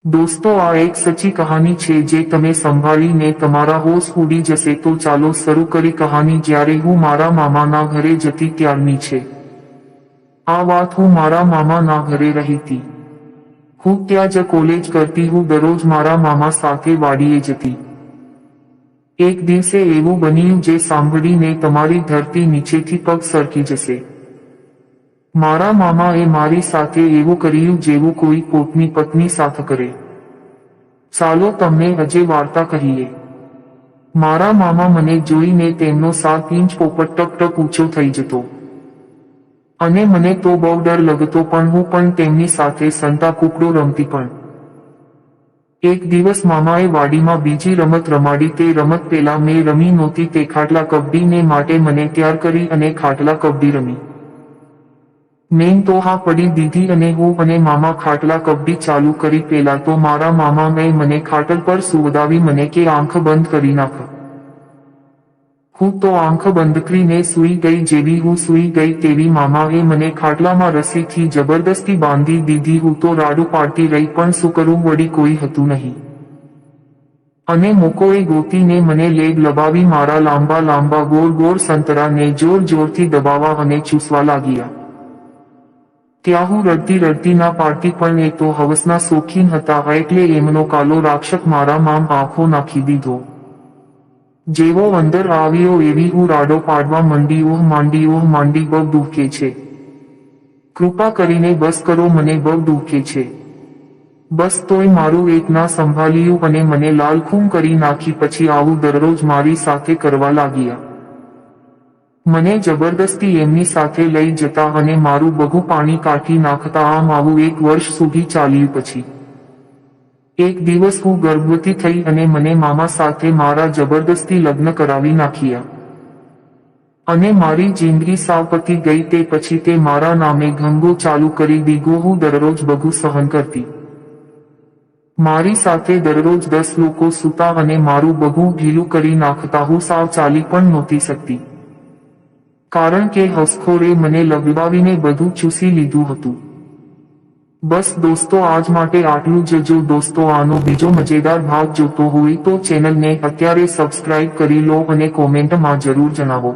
દોસ્તો આ એક સચ્ચી કહાની છે જે તમે સંભાળીને તમારા હોશ ઉડી જશે તો ચાલો શરૂ કરી કહાની જ્યારે હું મારા મામાના ઘરે જતી ત્યારની છે। આ વાત હું મારા મામાના ઘરે રહીતી। હું ત્યાં જ કોલેજ કરતી હું દરરોજ મારા મામા સાથે વાડીએ જતી। એક દિવસે એવું બન્યું જે સાંભળીને તમારી ધરતી નીચેથી પગ સરકી જશે। મારા મામાએ મારી સાથે એવું કર્યું જેવું કોઈ પોતની પત્ની સાથે કરે। ચાલો તમને આજે વાર્તા કહીએ। મારા મામા મને જોઈને તેમનો 7 ઇંચ પોપટ ટક ટક ઊંચો થઈ જતો અને મને તો બહુ ડર લાગતો પણ હું પણ તેમની સાથે સંતા કૂકડો રમતી પણ। એક દિવસ મામાએ વાડીમાં બીજી રમત રમાડી તે રમત પેલા મેં રમી નહોતી તે ખાટલા કબડ્ડીને માટે મને તૈયાર કરી અને ખાટલા કબડ્ડી રમી। મેં તો હા પડી દીધી અને હું અને મામા ખાટલા કબડ્ડી ચાલુ કરી પેલા તો મારા મામાએ મને ખાટલ પર સુવડાવી મને કે આંખ બંધ કરી નાખ। હું તો આંખ બંધ કરીને સૂઈ ગઈ જેવી હું સૂઈ ગઈ તેવી મામાએ મને ખાટલામાં રસ્સીથી જબરદસ્તી બાંધી દીધી। હું તો રાડું પાડતી રહી પણ શું કરું વળી કોઈ હતું નહીં અને મોકોએ ગોતીને મને લેગ લબાવી મારા લાંબા લાંબા ગોળ ગોળ સંતરાને જોર જોરથી દબાવવા અને ચૂસવા લાગ્યા। ત્યાં હું રડતી રડતી ના પાડતી પણ એ તો હવસના શોખીન હતા એટલે એમનો કાલો રાક્ષસ મારામાં આંખો નાખી દીધો। જેવો અંદર આવ્યો એવી હું રાડો પાડવા માંડી ઓહ માંડી બહુ દુખે છે, કૃપા કરીને બસ કરો મને બહુ દુખે છે। બસ તોય મારું એક ના સંભાળ્યું અને મને લાલખૂમ કરી નાખી પછી આવું દરરોજ મારી સાથે કરવા લાગ્યા। મને જબરદસ્તી એમની સાથે લઈ જતા અને મારું બહુ પાણી કાઢી નાખતા આમ આવું 1 વર્ષ સુધી ચાલ્યું પછી એક દિવસ હું ગર્ભવતી થઈ અને મને મામા સાથે મારા જબરદસ્તી લગ્ન કરાવી નાખ્યા અને મારી જિંદગી સાવ પતી ગઈ। તે પછી તે મારા નામે ધંધો ચાલુ કરી દીધો। હું દરરોજ બહુ સહન કરતી, મારી સાથે દરરોજ 10 લોકો સૂતા અને મારું બહુ ઢીલું કરી નાખતા। હું સાવ ચાલી પણ નહોતી શકતી કારણ કે હસખોરે મને લગાવીને બધું ચૂસી લીધું હતું। બસ દોસ્તો આજ માટે આટલું જ। જો દોસ્તો આનો બીજો મજેદાર ભાગ જોતો હોય તો ચેનલને અત્યારે સબસ્ક્રાઇબ કરી લો અને કોમેન્ટમાં જરૂર જણાવો।